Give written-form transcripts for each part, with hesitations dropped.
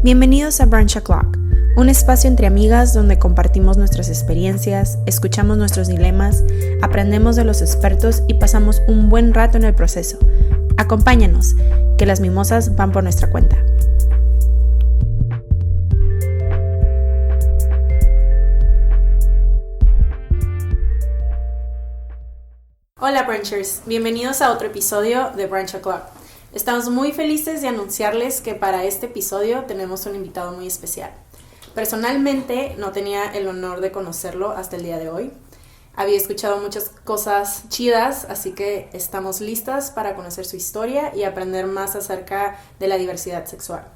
Bienvenidos a Brunch O'Clock, un espacio entre amigas donde compartimos nuestras experiencias, escuchamos nuestros dilemas, aprendemos de los expertos y pasamos un buen rato en el proceso. Acompáñanos, que las mimosas van por nuestra cuenta. Hola Brunchers, bienvenidos a otro episodio de Brunch O'Clock. Estamos muy felices de anunciarles que para este episodio tenemos un invitado muy especial. Personalmente no tenía el honor de conocerlo hasta el día de hoy. Había escuchado muchas cosas chidas, así que estamos listas para conocer su historia y aprender más acerca de la diversidad sexual.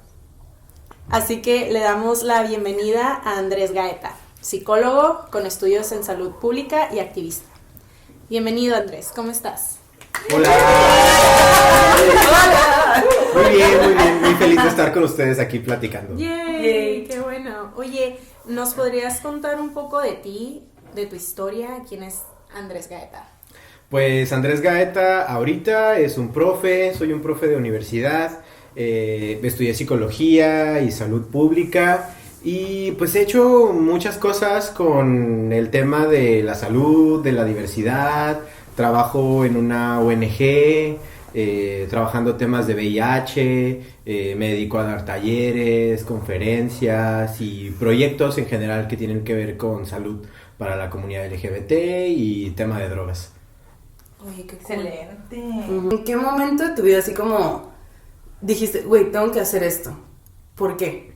Así que le damos la bienvenida a Andrés Gaeta, psicólogo con estudios en salud pública y activista. Bienvenido Andrés, ¿cómo estás? Hola. Hola. Muy bien, muy feliz de estar con ustedes aquí platicando. ¡Yay! ¡Qué bueno! Oye, ¿nos podrías contar un poco de ti, de tu historia? ¿Quién es Andrés Gaeta? Pues Andrés Gaeta ahorita soy un profe de universidad, estudié psicología y salud pública y pues he hecho muchas cosas con el tema de la salud, de la diversidad. Trabajo en una ONG, trabajando temas de VIH, me dedico a dar talleres, conferencias y proyectos en general que tienen que ver con salud para la comunidad LGBT y tema de drogas. Oye, qué excelente. ¿En qué momento de tu vida así como dijiste, güey, tengo que hacer esto? ¿Por qué?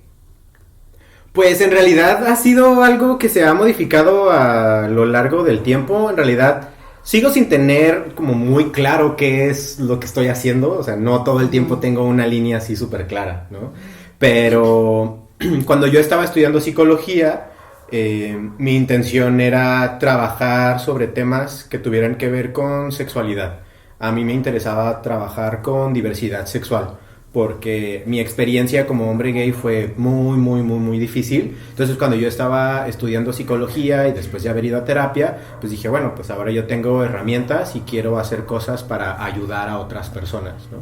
Pues en realidad ha sido algo que se ha modificado a lo largo del tiempo. En realidad sigo sin tener como muy claro qué es lo que estoy haciendo, o sea, no todo el tiempo tengo una línea así súper clara, ¿no? Pero cuando yo estaba estudiando psicología, mi intención era trabajar sobre temas que tuvieran que ver con sexualidad. A mí me interesaba trabajar con diversidad sexual, porque mi experiencia como hombre gay fue muy difícil. Entonces cuando yo estaba estudiando psicología y después de haber ido a terapia, pues dije, bueno, pues ahora yo tengo herramientas y quiero hacer cosas para ayudar a otras personas, ¿no?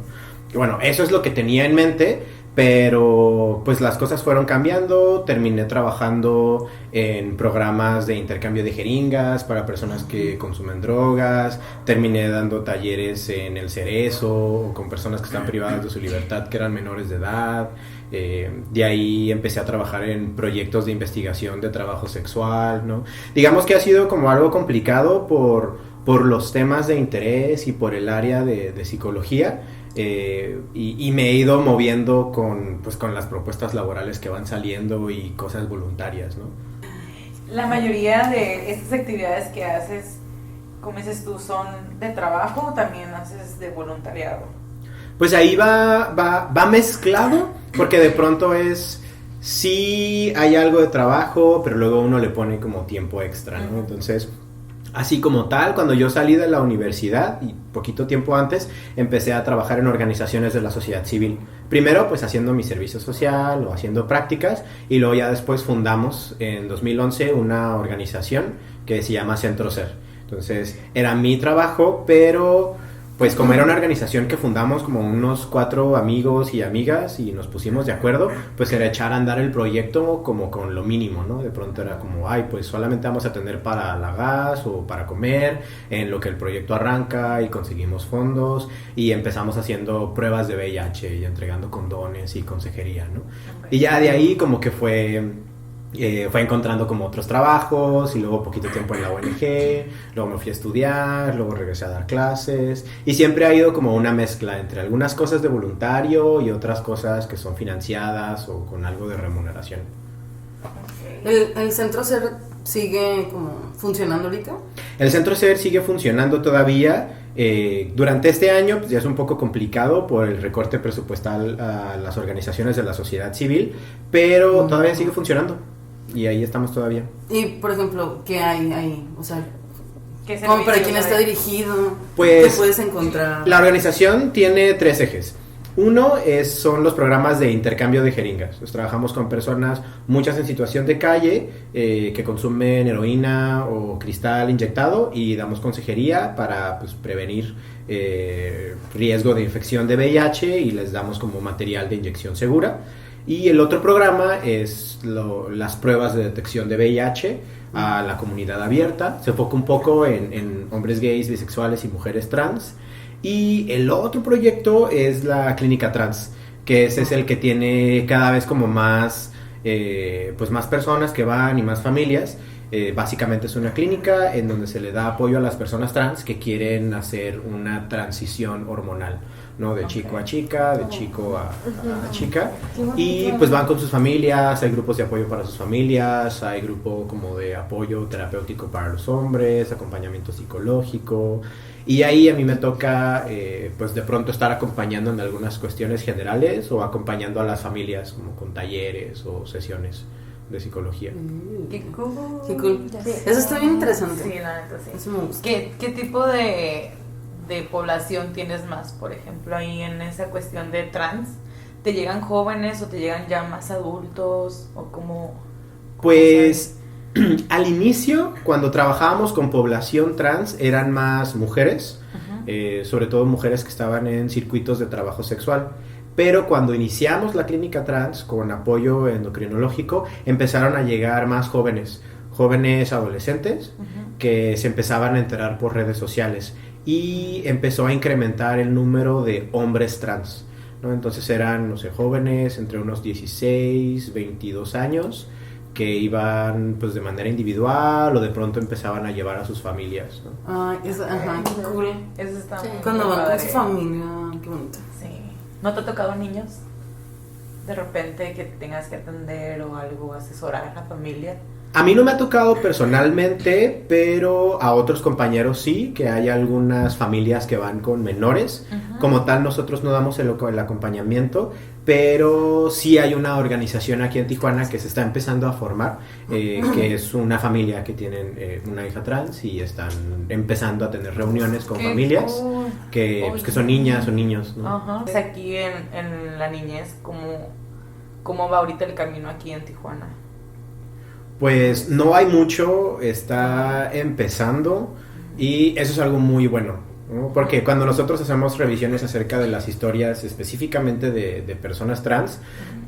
Y bueno, eso es lo que tenía en mente, pero pues las cosas fueron cambiando. Terminé trabajando en programas de intercambio de jeringas para personas que consumen drogas, terminé dando talleres en el Cerezo con personas que están privadas de su libertad, que eran menores de edad. De ahí empecé a trabajar en proyectos de investigación de trabajo sexual, ¿no? Digamos que ha sido como algo complicado por los temas de interés y por el área de psicología. Y me he ido moviendo con las propuestas laborales que van saliendo y cosas voluntarias, ¿no? La mayoría de estas actividades que haces, como dices tú, ¿son de trabajo o también haces de voluntariado? Pues ahí va mezclado, porque de pronto sí hay algo de trabajo, pero luego uno le pone como tiempo extra, ¿no? Entonces, así como tal, cuando yo salí de la universidad y poquito tiempo antes, empecé a trabajar en organizaciones de la sociedad civil. Primero, pues haciendo mi servicio social o haciendo prácticas, y luego ya después fundamos en 2011 una organización que se llama Centro Ser. Entonces, era mi trabajo, pero pues como era una organización que fundamos como unos 4 amigos y amigas y nos pusimos de acuerdo, pues era echar a andar el proyecto como con lo mínimo, ¿no? De pronto era como, pues solamente vamos a tener para la gas o para comer, en lo que el proyecto arranca y conseguimos fondos, y empezamos haciendo pruebas de VIH y entregando condones y consejería, ¿no? Y ya de ahí como que fue encontrando como otros trabajos, y luego poquito tiempo en la ONG, luego me fui a estudiar, luego regresé a dar clases, y siempre ha ido como una mezcla entre algunas cosas de voluntario y otras cosas que son financiadas o con algo de remuneración. ¿El Centro Ser sigue como funcionando ahorita? El Centro Ser sigue funcionando todavía. Durante este año pues ya es un poco complicado por el recorte presupuestal a las organizaciones de la sociedad civil, pero todavía sigue funcionando. Y ahí estamos todavía. Y, por ejemplo, ¿qué hay ahí? O sea, ¿cómo para quién está dirigido? Pues, ¿qué puedes encontrar? La organización tiene 3 ejes. Uno son los programas de intercambio de jeringas. Pues trabajamos con personas, muchas en situación de calle, que consumen heroína o cristal inyectado, y damos consejería para prevenir riesgo de infección de VIH, y les damos como material de inyección segura. Y el otro programa es las pruebas de detección de VIH a la comunidad abierta. Se enfoca un poco en hombres gays, bisexuales y mujeres trans. Y el otro proyecto es la clínica trans, que ese es el que tiene cada vez como más, pues más personas que van y más familias. Básicamente es una clínica en donde se le da apoyo a las personas trans que quieren hacer una transición hormonal, ¿no? De chico a chica, de chico a chica. Y pues van con sus familias, hay grupos de apoyo para sus familias, hay grupo como de apoyo terapéutico para los hombres, acompañamiento psicológico. Y ahí a mí me toca, pues de pronto estar acompañando en algunas cuestiones generales o acompañando a las familias como con talleres o sesiones de psicología. Qué cool. Qué cool. Eso está bien interesante. Sí, la neta, sí. Eso me gusta. ¿Qué tipo de población tienes más, por ejemplo, ahí en esa cuestión de trans? ¿Te llegan jóvenes o te llegan ya más adultos? ¿O cómo Pues al inicio, cuando trabajábamos con población trans, eran más mujeres, sobre todo mujeres que estaban en circuitos de trabajo sexual. Pero cuando iniciamos la clínica trans con apoyo endocrinológico, empezaron a llegar más jóvenes adolescentes que se empezaban a enterar por redes sociales y empezó a incrementar el número de hombres trans, ¿no? Entonces eran, no sé, jóvenes entre unos 16, 22 años que iban pues de manera individual o de pronto empezaban a llevar a sus familias, ¿no? Ay, eso, ajá, qué cool. Eso está muy Cuando van con padre. su familia, qué bonito. Sí. ¿No te ha tocado niños? De repente que tengas que atender o algo, asesorar a la familia. A mí no me ha tocado personalmente, pero a otros compañeros sí, que hay algunas familias que van con menores. Como tal, nosotros no damos el acompañamiento, pero sí hay una organización aquí en Tijuana que se está empezando a formar, que es una familia que tienen una hija trans y están empezando a tener reuniones con Qué familias cool. pues, que son niñas o niños, ¿no? Ajá. Pues aquí en la niñez, ¿cómo va ahorita el camino aquí en Tijuana? Pues no hay mucho, está empezando y eso es algo muy bueno, ¿no? Porque cuando nosotros hacemos revisiones acerca de las historias específicamente de personas trans,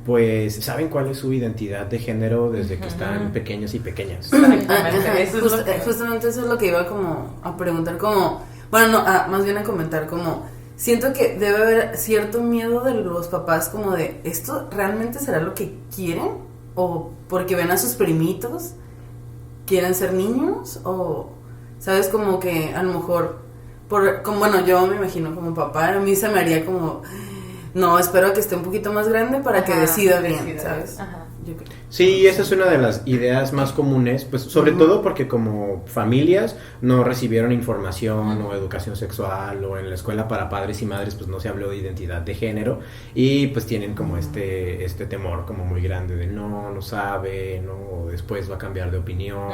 pues saben cuál es su identidad de género desde que están pequeños y pequeñas. Exactamente. Eso es lo que- Justamente eso es lo que iba como a preguntar, como, bueno, no, más bien a comentar, como, siento que debe haber cierto miedo de los papás como de, ¿esto realmente será lo que quieren? O porque ven a sus primitos, quieren ser niños, o, ¿sabes? Como que a lo mejor, como, bueno, yo me imagino como papá, a mí se me haría como, no, espero que esté un poquito más grande para que decida bien, ¿sabes? Ajá. Yo creo. Sí, esa es una de las ideas más comunes, pues sobre todo porque como familias no recibieron información o educación sexual o en la escuela para padres y madres pues no se habló de identidad de género y pues tienen como este temor como muy grande de no sabe, no, o después va a cambiar de opinión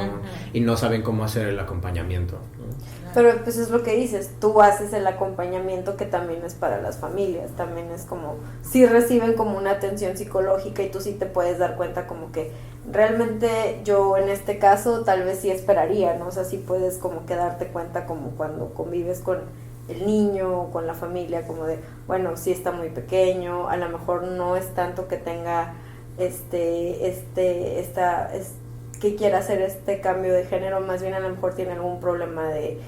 y no saben cómo hacer el acompañamiento, ¿no? Pero pues es lo que dices, tú haces el acompañamiento que también es para las familias, también es como, sí reciben como una atención psicológica y tú sí te puedes dar cuenta como que realmente yo en este caso tal vez sí esperaría, ¿no? O sea, sí puedes como que darte cuenta como cuando convives con el niño o con la familia, como de, bueno, sí está muy pequeño, a lo mejor no es tanto que tenga que quiera hacer este cambio de género, más bien a lo mejor tiene algún problema de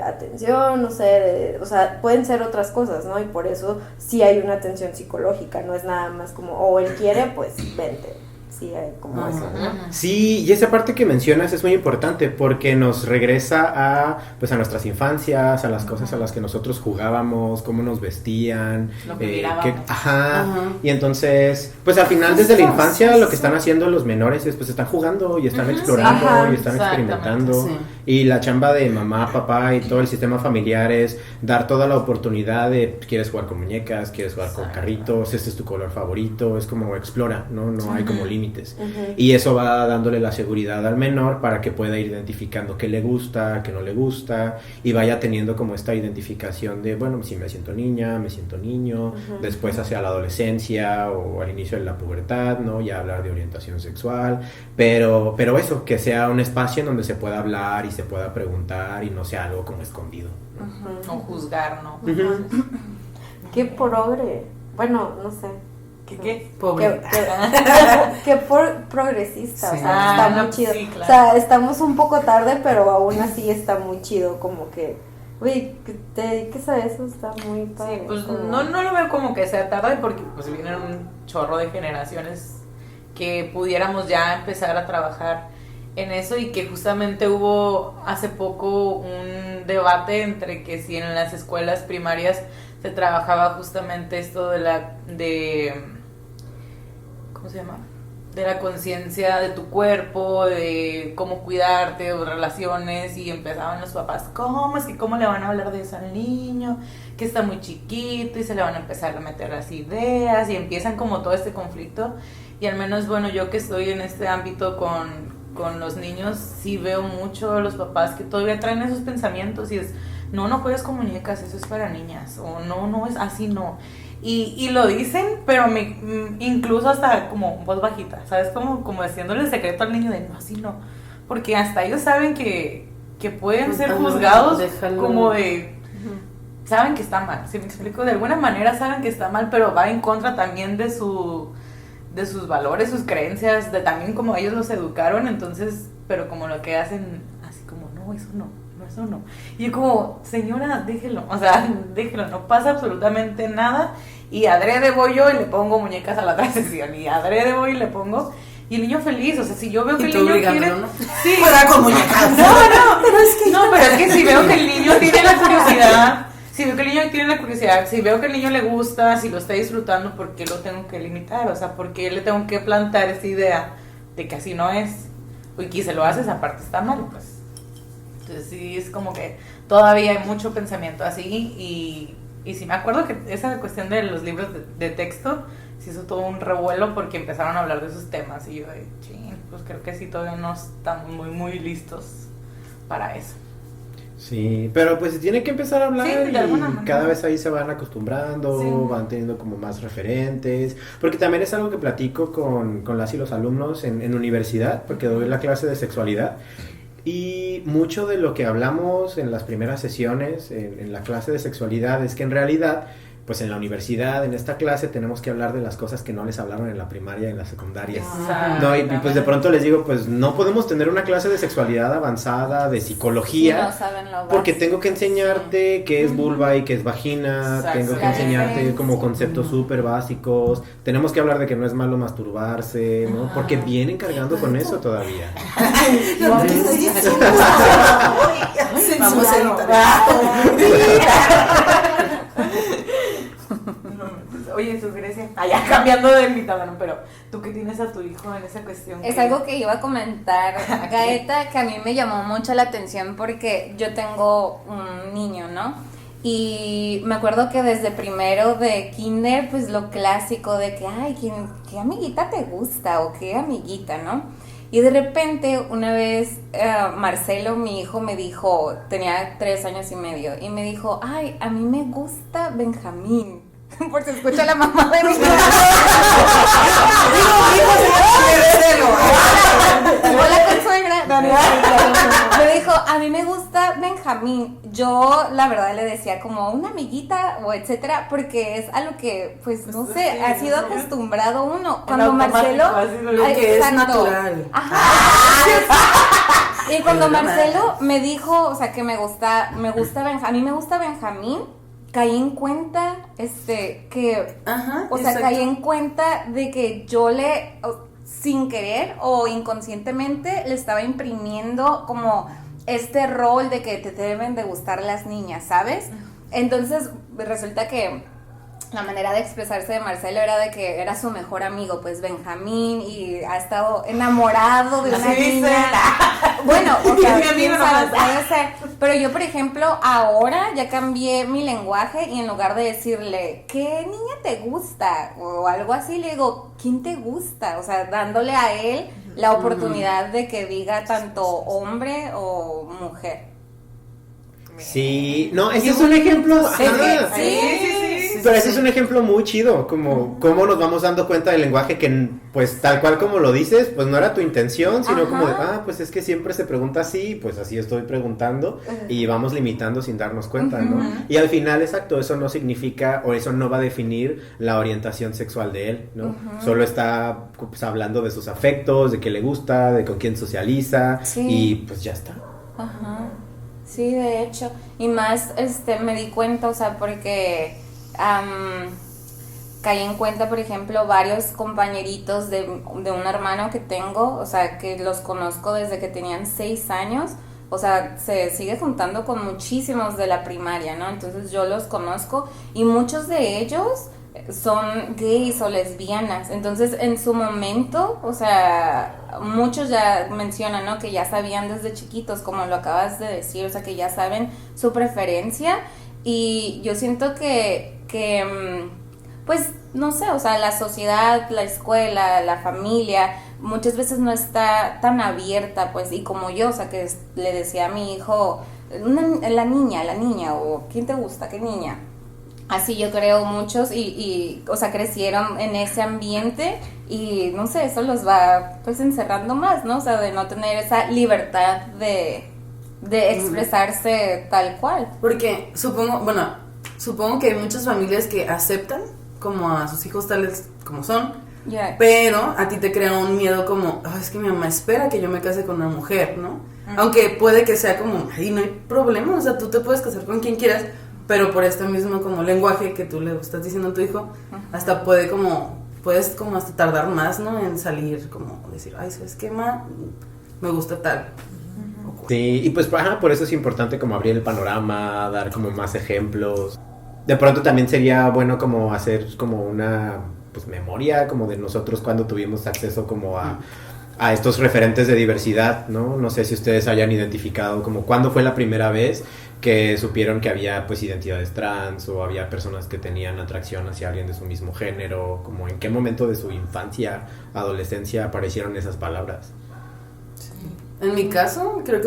atención, no sé, o sea, pueden ser otras cosas, ¿no? Y por eso sí hay una atención psicológica, no es nada más como, o él quiere, pues vente, sí hay como eso, ¿no? Sí, y esa parte que mencionas es muy importante porque nos regresa a nuestras infancias, a las cosas a las que nosotros jugábamos, cómo nos vestían, Lo que mirábamos. y entonces, pues al final desde la infancia lo que están haciendo los menores es pues están jugando y están explorando Ajá, y están experimentando, sí. y la chamba de mamá, papá y todo el sistema familiar es dar toda la oportunidad de quieres jugar con muñecas, quieres jugar con carritos, este es tu color favorito, es como explora, no hay como límites. Y eso va dándole la seguridad al menor para que pueda ir identificando qué le gusta, qué no le gusta, y vaya teniendo como esta identificación de, bueno, si me siento niña, me siento niño, después hacia la adolescencia o al inicio de la pubertad, ¿no? Ya hablar de orientación sexual, pero eso, que sea un espacio en donde se pueda hablar y se pueda preguntar y no sea algo como escondido, ¿no? O juzgar, ¿no? Qué progre. Bueno, no sé. ¿Qué? Pobre. Que progresista, Sí. o sea, está muy no, chido. sí, claro. O sea, estamos un poco tarde, pero aún así está muy chido, como que, uy, que te dediques a eso está muy padre. Sí, pues como- no lo veo como que sea tarde porque pues vienen un chorro de generaciones que pudiéramos ya empezar a trabajar en eso y que justamente hubo hace poco un debate entre que si en las escuelas primarias se trabajaba justamente esto ¿cómo se llama? De la conciencia de tu cuerpo, de cómo cuidarte, o relaciones, y empezaban los papás, ¿cómo le van a hablar de eso al niño? Que está muy chiquito y se le van a empezar a meter las ideas y empiezan como todo este conflicto. Y al menos, bueno, yo que estoy en este ámbito con los niños, sí veo mucho a los papás que todavía traen esos pensamientos y es, no juegues con muñecas, eso es para niñas, o no, es así, no. Y lo dicen, pero incluso hasta como voz bajita, ¿sabes? Como haciéndole el secreto al niño de no, así no. Porque hasta ellos saben que pueden ser juzgados Déjalo. como de... Saben que está mal, ¿sí me explico? De alguna manera saben que está mal, pero va en contra también de sus valores, sus creencias, de también como ellos los educaron, entonces, pero como lo que hacen, así como, no, eso no. Y yo como, señora, déjelo, no pasa absolutamente nada, y adrede voy yo y le pongo muñecas a la otra sesión, y adrede voy y le pongo, y el niño feliz, o sea, si yo veo que Y el tú niño quiere... obligándolo, ¿no? Sí. Juega con muñecas. Pero es que si veo que el niño tiene la curiosidad, si veo que el niño le gusta, si lo está disfrutando, ¿por qué lo tengo que limitar? O sea, ¿por qué le tengo que plantar esa idea de que así no es? Y que se lo haces, aparte está mal, pues. Entonces sí, es como que todavía hay mucho pensamiento así y sí me acuerdo que esa cuestión de los libros de texto se hizo todo un revuelo porque empezaron a hablar de esos temas y yo de, chin, pues creo que sí todavía no estamos muy listos para eso. Sí, pero pues se tiene que empezar a hablar Sí, de alguna y manera. cada vez ahí se van acostumbrando, Sí. van teniendo como más referentes, porque también es algo que platico con las y los alumnos en universidad, porque doy la clase de sexualidad y mucho de lo que hablamos en las primeras sesiones, en la clase de sexualidad, es que en realidad, pues en la universidad, en esta clase, tenemos que hablar de las cosas que no les hablaron en la primaria y en la secundaria. No, y pues de pronto les digo, pues no podemos tener una clase de sexualidad avanzada, de Sí, psicología, no saben lo porque básico. tengo que enseñarte qué es vulva y qué es vagina, Exacto. tengo que La enseñarte diferencia. como conceptos súper básicos, tenemos que hablar de que no es malo masturbarse, ¿no? Porque vienen cargando con eso todavía. Vamos a editar. Oye, Grecia, allá cambiando de invitado, ¿no? Pero tú que tienes a tu hijo en esa cuestión. Es que- algo que iba a comentar, Gaeta, que a mí me llamó mucho la atención porque yo tengo un niño, ¿no? Y me acuerdo que desde primero de kinder, pues lo clásico de que, ay, ¿qué amiguita te gusta? O qué amiguita, ¿no? Y de repente, una vez, Marcelo, mi hijo, me dijo, tenía 3 años y medio, y me dijo, ay, a mí me gusta Benjamín. Porque escucha la mamá de mi hijo. Hola, consuegra. Me dijo, a mí me gusta Benjamín. Yo, la verdad, le decía como una amiguita o etcétera, porque es a lo que, pues, no sé, Sí, ha sido ¿no? acostumbrado uno. En Cuando automático, Marcelo... así lo Ay, que es exacto. natural. Ajá. Y cuando Es la Marcelo me dijo, o sea, que me gusta Benjamín, a mí me gusta Benjamín, caí en cuenta, que... Ajá, O sea, exacto. caí en cuenta de que yo sin querer o inconscientemente, le estaba imprimiendo como este rol de que te deben de gustar las niñas, ¿sabes? Entonces, resulta que la manera de expresarse de Marcelo era de que era su mejor amigo, pues Benjamín, y ha estado enamorado de una Así dice. niña. Bueno, o sea, Mi amigo quién sabe, nomás. puede ser. Pero yo, por ejemplo, ahora ya cambié mi lenguaje y en lugar de decirle, ¿qué niña te gusta? O algo así, le digo, ¿quién te gusta? O sea, dándole a él la oportunidad de que diga tanto hombre o mujer. Sí, no, ese es un ejemplo. Sí, ajá. sí, Sí. pero ese es un ejemplo muy chido, como cómo nos vamos dando cuenta del lenguaje que, pues, tal cual como lo dices, pues no era tu intención, sino Ajá. como de, pues es que siempre se pregunta así, pues así estoy preguntando, y vamos limitando sin darnos cuenta, ¿no? Y al final, exacto, eso no significa, o eso no va a definir la orientación sexual de él, ¿no? Solo está, pues, hablando de sus afectos, de qué le gusta, de con quién socializa, Sí. y pues ya está. Ajá. Sí, de hecho. Y más, me di cuenta, o sea, porque caí en cuenta, por ejemplo, varios compañeritos de un hermano que tengo, o sea, que los conozco desde que tenían 6 años, o sea, se sigue juntando con muchísimos de la primaria, ¿no? Entonces yo los conozco y muchos de ellos son gays o lesbianas. Entonces en su momento, o sea, muchos ya mencionan, ¿no? Que ya sabían desde chiquitos, como lo acabas de decir, o sea, que ya saben su preferencia. Y yo siento que pues, no sé, o sea, la sociedad, la escuela, la familia, muchas veces no está tan abierta, pues, y como yo, o sea, que le decía a mi hijo, la niña, o ¿quién te gusta? ¿Qué niña? Así yo creo muchos o sea, crecieron en ese ambiente y, no sé, eso los va, pues, encerrando más, ¿no? O sea, de no tener esa libertad de expresarse tal cual. Porque supongo que hay muchas familias que aceptan como a sus hijos tales como son, Yeah. pero a ti te crea un miedo como, es que mi mamá espera que yo me case con una mujer, ¿no? Aunque puede que sea como, ay, no hay problema, o sea, tú te puedes casar con quien quieras, pero por este mismo como lenguaje que tú le estás diciendo a tu hijo, hasta puedes como hasta tardar más, ¿no? En salir, como decir, ay, ¿sabes qué, ma? Me gusta tal. Sí, y pues por eso es importante como abrir el panorama, dar como más ejemplos. De pronto también sería bueno como hacer como una, pues, memoria como de nosotros cuando tuvimos acceso como a estos referentes de diversidad, ¿no? No sé si ustedes hayan identificado como cuándo fue la primera vez que supieron que había, pues, identidades trans, o había personas que tenían atracción hacia alguien de su mismo género, como en qué momento de su infancia, adolescencia aparecieron esas palabras. En mi caso, creo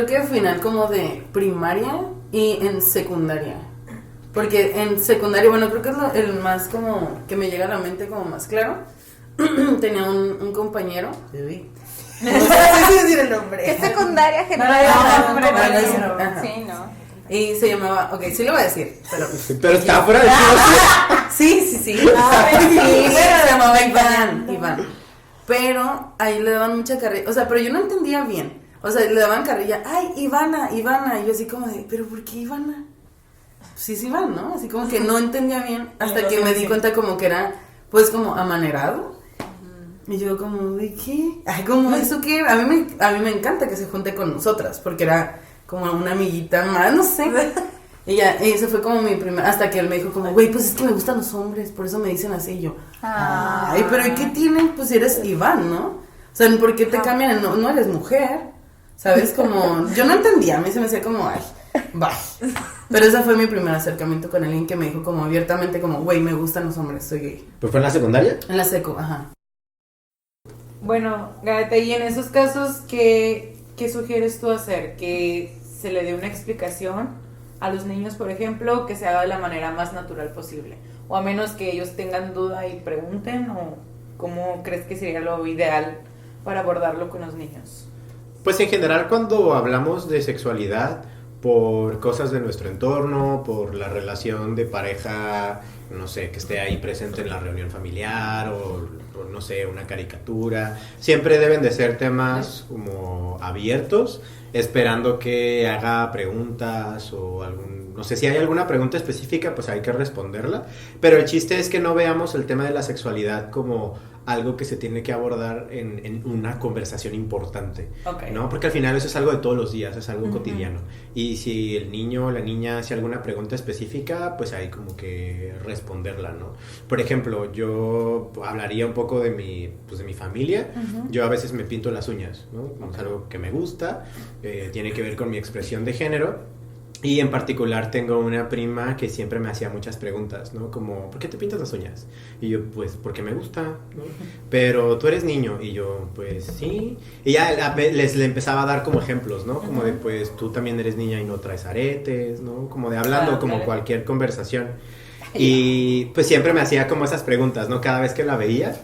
que al final como de primaria y en secundaria. Porque en secundaria, bueno, creo que es el más como que me llega a la mente como más claro. Tenía un compañero. No sé si decir el nombre. ¿Qué secundaria No, general? Sí, no. Y se llamaba, sí lo voy a decir, Pero está fuera de sí. Sí. Se llamaba Iván. Pero ahí le daban mucha carrilla, o sea, pero yo no entendía bien. O sea, le daban carrilla, ay, Ivana, y yo así como de, ¿pero por qué Ivana? Sí, Iván, ¿no? Así como que no entendía bien, hasta que me di cuenta como que era, pues, como amanerado. Y yo como, ¿de qué? Ay, como, ¿eso qué? A mí me encanta que se junte con nosotras, porque era como una amiguita más, no sé. Y eso fue como mi primer, hasta que él me dijo como, güey, pues es que me gustan los hombres, por eso me dicen así. Y yo, ay, pero ¿y qué tienen? Pues eres Iván, ¿no? O sea, ¿por qué te cambian? No eres mujer, ¿sabes? Como, yo no entendía, a mí se me hacía como, ay, bye. Pero ese fue mi primer acercamiento con alguien que me dijo como abiertamente como, güey, me gustan los hombres, soy gay. ¿Pues fue en la secundaria? En la seco, ajá. Bueno, Gata, y en esos casos, ¿qué sugieres tú hacer? ¿Que se le dé una explicación a los niños, por ejemplo, que se haga de la manera más natural posible? O a menos que ellos tengan duda y pregunten, ¿o cómo crees que sería lo ideal para abordarlo con los niños? Pues en general cuando hablamos de sexualidad, por cosas de nuestro entorno, por la relación de pareja, no sé, que esté ahí presente en la reunión familiar o no sé, una caricatura, siempre deben de ser temas como abiertos, esperando que haga preguntas o no sé, si hay alguna pregunta específica, pues hay que responderla, pero el chiste es que no veamos el tema de la sexualidad como algo que se tiene que abordar en una conversación importante, Okay. ¿no? Porque al final eso es algo de todos los días, es algo cotidiano. Y si el niño o la niña hace alguna pregunta específica, pues hay como que responderla, ¿no? Por ejemplo, yo hablaría un poco de mi familia. Yo a veces me pinto las uñas, ¿no? Como es algo que me gusta, tiene que ver con mi expresión de género. Y en particular tengo una prima que siempre me hacía muchas preguntas, ¿no? Como, ¿por qué te pintas las uñas? Y yo, pues, porque me gusta, ¿no? Pero tú eres niño. Y yo, pues, sí. Y ya le empezaba a dar como ejemplos, ¿no? Como de, pues, tú también eres niña y no traes aretes, ¿no? Como de hablando, como cualquier conversación. Y pues siempre me hacía como esas preguntas, ¿no? Cada vez que la veía.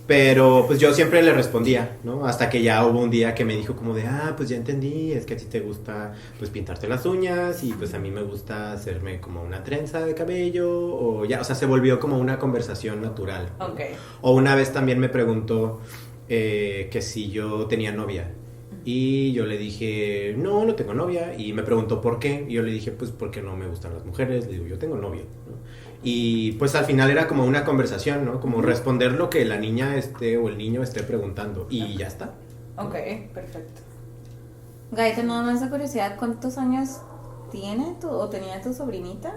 Pero pues yo siempre le respondía, ¿no? Hasta que ya hubo un día que me dijo como de, pues ya entendí, es que a ti te gusta pues pintarte las uñas y pues a mí me gusta hacerme como una trenza de cabello o ya, o sea, se volvió como una conversación natural, ¿no? Ok. O una vez también me preguntó que si yo tenía novia y yo le dije, no tengo novia y me preguntó por qué y yo le dije, pues porque no me gustan las mujeres, le digo, yo tengo novia, ¿no? Y pues al final era como una conversación, ¿no? Como responder lo que la niña o el niño esté preguntando y ya está. Ok, perfecto. Gaita, nada más de curiosidad, ¿cuántos años tiene o tenía tu sobrinita?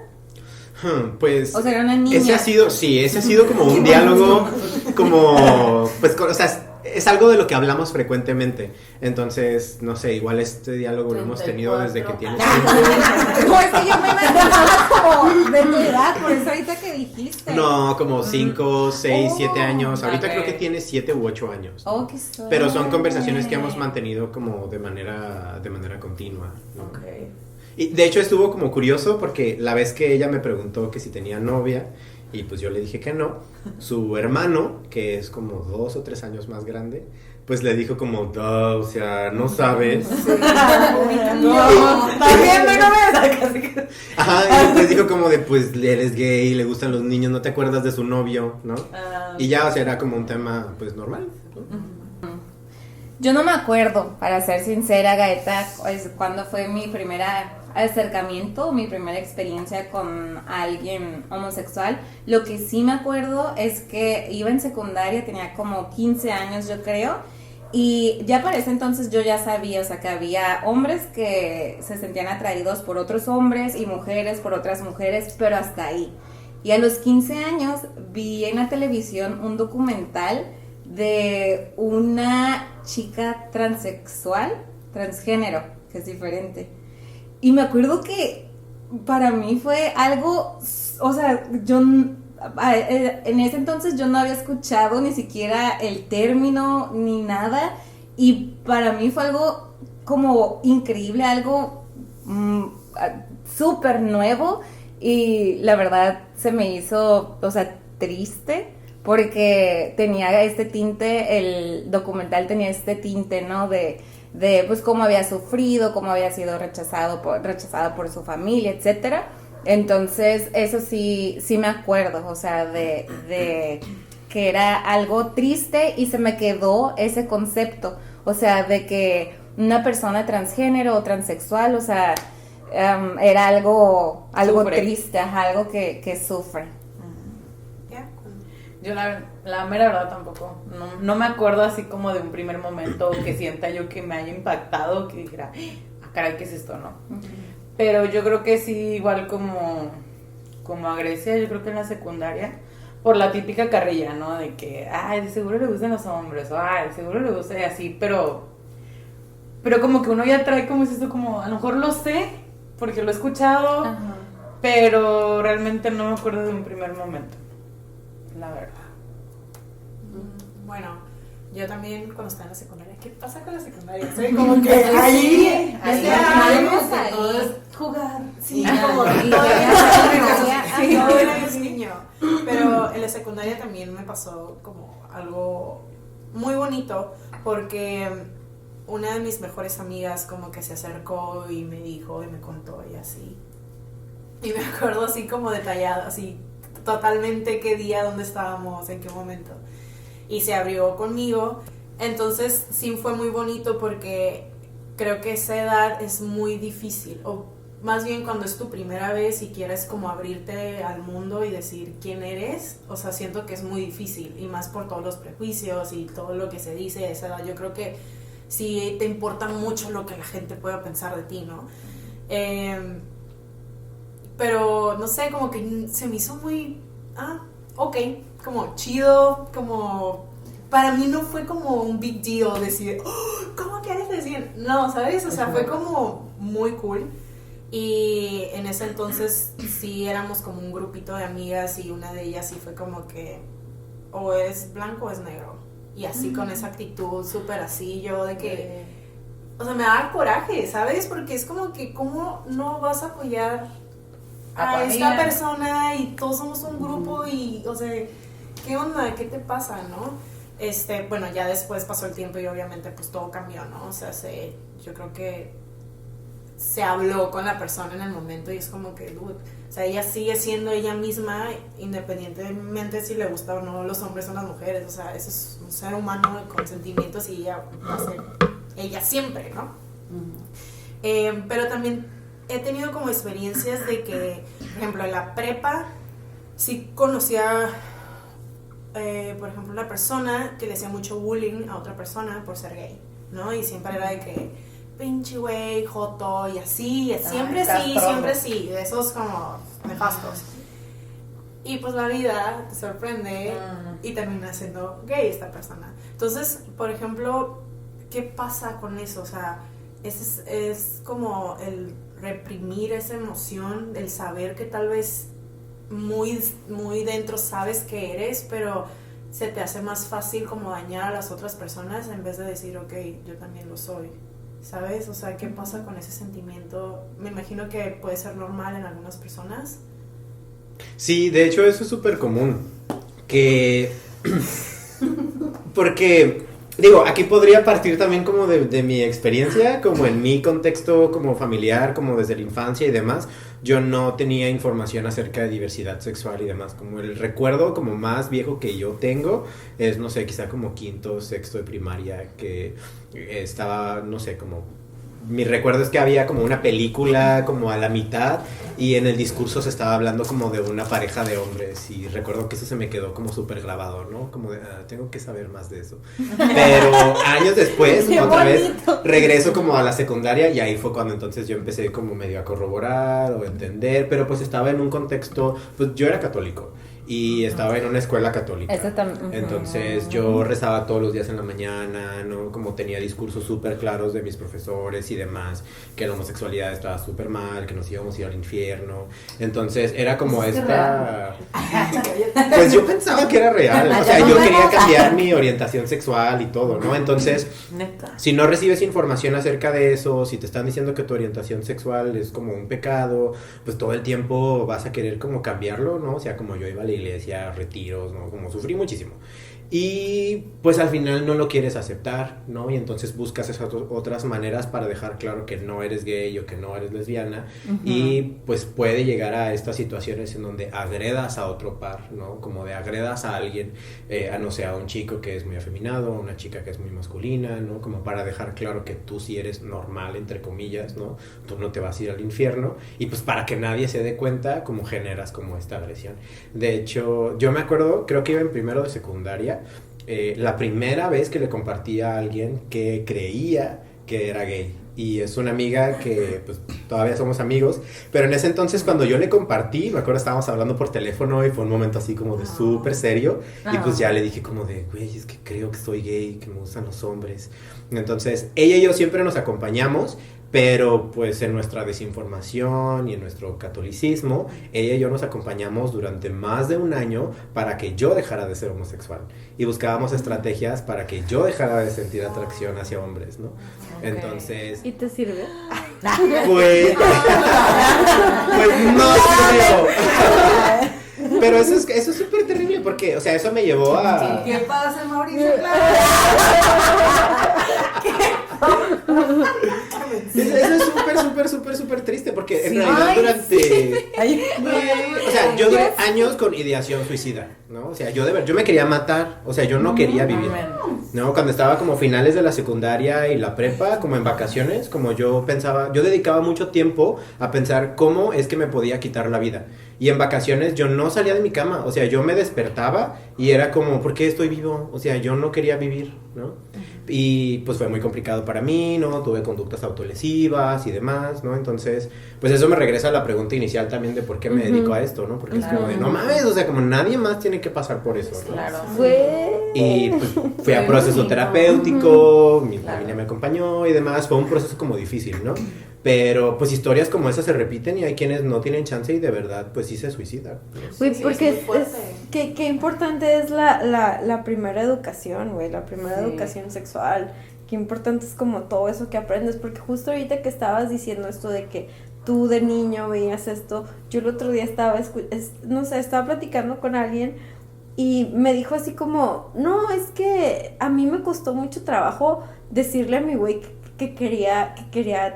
Pues O sea, era una niña. ese ha sido como un diálogo como pues o sea, es algo de lo que hablamos frecuentemente. Entonces, no sé, igual este diálogo lo hemos tenido desde que tienes No, es que yo me imaginaba como de tu edad, por eso ahorita que dijiste. No, como 5, 6, 7 Oh, años. Ahorita ok. creo que tiene 7 u 8 años. Oh, qué suave. Pero son conversaciones que hemos mantenido como de manera continua, ¿no? Ok. Y de hecho estuvo como curioso porque la vez que ella me preguntó que si tenía novia y pues yo le dije que no, su hermano, que es como 2 o 3 años más grande, pues le dijo como, o sea, no sabes. No, también no me sacas. Ajá, y les dijo como de, pues eres gay, le gustan los niños, no te acuerdas de su novio, ¿no? Y ya, o sea, era como un tema pues normal, ¿no? Yo no me acuerdo, para ser sincera, Gaeta, cuando fue mi primer acercamiento, mi primera experiencia con alguien homosexual. Lo que sí me acuerdo es que iba en secundaria, tenía como 15 años yo creo, y ya para ese entonces yo ya sabía, o sea, que había hombres que se sentían atraídos por otros hombres y mujeres por otras mujeres, pero hasta ahí. Y a los 15 años vi en la televisión un documental de una chica transexual, transgénero, que es diferente. Y me acuerdo que para mí fue algo, o sea, yo en ese entonces yo no había escuchado ni siquiera el término ni nada, y para mí fue algo como increíble, algo súper nuevo, y la verdad se me hizo, o sea, triste, porque tenía este tinte, el documental tenía este tinte, ¿no? De pues cómo había sufrido, cómo había sido rechazada por su familia, etcétera. Entonces, eso sí me acuerdo, o sea, de que era algo triste y se me quedó ese concepto, o sea, de que una persona transgénero o transexual, o sea, era algo triste, algo que sufre. Yo la mera verdad tampoco, no me acuerdo así como de un primer momento que sienta yo que me haya impactado, que dijera, caray, ¿qué es esto? No. Uh-huh. Pero yo creo que sí, igual como a Grecia, yo creo que en la secundaria, por la típica carrilla, ¿no? De que, de seguro le gustan los hombres, o de seguro le gusta y así, pero como que uno ya trae como es esto, como a lo mejor lo sé, porque lo he escuchado, uh-huh, pero realmente no me acuerdo de un primer momento. La verdad. Bueno, yo también cuando estaba en la secundaria, ¿qué pasa con la secundaria? Soy como que ahí todo es jugar. Sí, como eres niño. Pero en la secundaria también me pasó como algo muy bonito, porque una de mis mejores amigas como que se acercó y me dijo y me contó y así. Y me acuerdo así como detallado, así totalmente qué día, dónde estábamos, en qué momento, y se abrió conmigo. Entonces sí fue muy bonito, porque creo que esa edad es muy difícil, o más bien cuando es tu primera vez y quieres como abrirte al mundo y decir quién eres, o sea, siento que es muy difícil, y más por todos los prejuicios y todo lo que se dice a esa edad. Yo creo que sí te importa mucho lo que la gente pueda pensar de ti, ¿no? Pero, no sé, como que se me hizo muy, ok, como chido, como, para mí no fue como un big deal decir, ¿cómo quieres decir? No, ¿sabes? O sea, fue como muy cool, Y en ese entonces sí éramos como un grupito de amigas y una de ellas sí fue como que o es blanco o es negro. Y así con esa actitud súper así, yo de que, o sea, me daba coraje, ¿sabes? Porque es como que, ¿cómo no vas a apoyar a esta persona y todos somos un grupo y, o sea, ¿qué onda? ¿Qué te pasa, no? Bueno, ya después pasó el tiempo y obviamente pues todo cambió, ¿no? O sea, yo creo que se habló con la persona en el momento y es como que, dude, o sea, ella sigue siendo ella misma independientemente si le gusta o no los hombres o las mujeres, o sea, eso es un ser humano con sentimientos y ella va a ser ella siempre, ¿no? Pero también he tenido como experiencias de que, por ejemplo, en la prepa sí conocía, por ejemplo, una persona que le hacía mucho bullying a otra persona por ser gay, ¿no? Y siempre era de que pinche güey, joto, y así, siempre sí, de esos como nefastos. Y pues la vida te sorprende y termina siendo gay esta persona. Entonces, por ejemplo, ¿qué pasa con eso? O sea, es como el reprimir esa emoción, el saber que tal vez muy, muy dentro sabes que eres, pero se te hace más fácil como dañar a las otras personas en vez de decir, ok, yo también lo soy. ¿Sabes? O sea, ¿qué pasa con ese sentimiento? Me imagino que puede ser normal en algunas personas. Sí, de hecho eso es súper común. Porque, digo, aquí podría partir también como de mi experiencia, como en mi contexto como familiar, como desde la infancia y demás. Yo no tenía información acerca de diversidad sexual y demás. Como el recuerdo como más viejo que yo tengo es, no sé, quizá como quinto, sexto de primaria, que estaba, no sé, como... Mi recuerdo es que había como una película como a la mitad y en el discurso se estaba hablando como de una pareja de hombres y recuerdo que eso se me quedó como súper grabado, ¿no? Como de, tengo que saber más de eso. Pero años después, otra vez, regreso como a la secundaria y ahí fue cuando entonces yo empecé como medio a corroborar o entender, pero pues estaba en un contexto, pues yo era católico. Y estaba en una escuela católica. Entonces yo rezaba todos los días en la mañana, ¿no? Como tenía discursos súper claros de mis profesores y demás, que la homosexualidad estaba súper mal, que nos íbamos a ir al infierno. Entonces era como esta... Pues yo pensaba que era real. O sea, yo quería cambiar mi orientación sexual y todo, ¿no? Entonces, si no recibes información acerca de eso, si te están diciendo que tu orientación sexual es como un pecado, pues todo el tiempo vas a querer como cambiarlo, ¿no? O sea, como yo iba a la iglesia, retiros, ¿no? Como sufrí muchísimo. Y pues al final no lo quieres aceptar, ¿no? Y entonces buscas esas otras maneras para dejar claro que no eres gay o que no eres lesbiana. Y pues puede llegar a estas situaciones en donde agredas a otro par, ¿no? Como de agredas a alguien, a no sé, a un chico que es muy afeminado, a una chica que es muy masculina, ¿no? Como para dejar claro que tú sí eres normal, entre comillas, ¿no? Tú no te vas a ir al infierno. Y pues para que nadie se dé cuenta, como generas como esta agresión. De hecho, yo me acuerdo, creo que iba en primero de secundaria, la primera vez que le compartí a alguien que creía que era gay. Y es una amiga que pues todavía somos amigos, pero en ese entonces cuando yo le compartí, me acuerdo estábamos hablando por teléfono y fue un momento así como de súper serio. Y pues ya le dije como de, güey, es que creo que soy gay, que me gustan los hombres. Entonces ella y yo siempre nos acompañamos, pero pues en nuestra desinformación y en nuestro catolicismo, ella y yo nos acompañamos durante más de un año para que yo dejara de ser homosexual. Y buscábamos estrategias para que yo dejara de sentir atracción hacia hombres, ¿no? Okay. Entonces... ¿Y te sirve? Pues no creo. Pero eso es súper terrible porque, o sea, eso me llevó a... ¿Qué pasa, Mauricio? Eso es súper triste porque en realidad durante... O sea, yo duré años con ideación suicida, ¿no? O sea, yo me quería matar, o sea, yo no quería vivir, ¿no? Cuando estaba como finales de la secundaria y la prepa, como en vacaciones, como yo pensaba, yo dedicaba mucho tiempo a pensar cómo es que me podía quitar la vida. Y en vacaciones yo no salía de mi cama, o sea, yo me despertaba y era como, ¿por qué estoy vivo? O sea, yo no quería vivir, ¿no? Y pues fue muy complicado para mí, ¿no? Tuve conductas autolesivas y demás, ¿no? Entonces, pues eso me regresa a la pregunta inicial también de por qué me dedico a esto, ¿no? Porque es como de, no mames, o sea, como nadie más tiene que pasar por eso, ¿no? Claro. Y pues fui a proceso terapéutico, mi familia me acompañó y demás, fue un proceso como difícil, ¿no? Pero pues historias como esas se repiten y hay quienes no tienen chance y de verdad pues sí se suicidan. Güey, Sí, porque es muy fuerte. qué importante es la primera educación, güey, la primera educación sexual. Qué importante es como todo eso que aprendes, porque justo ahorita que estabas diciendo esto de que tú de niño veías esto, yo el otro día estaba platicando con alguien y me dijo así como, no, es que a mí me costó mucho trabajo decirle a mi güey que quería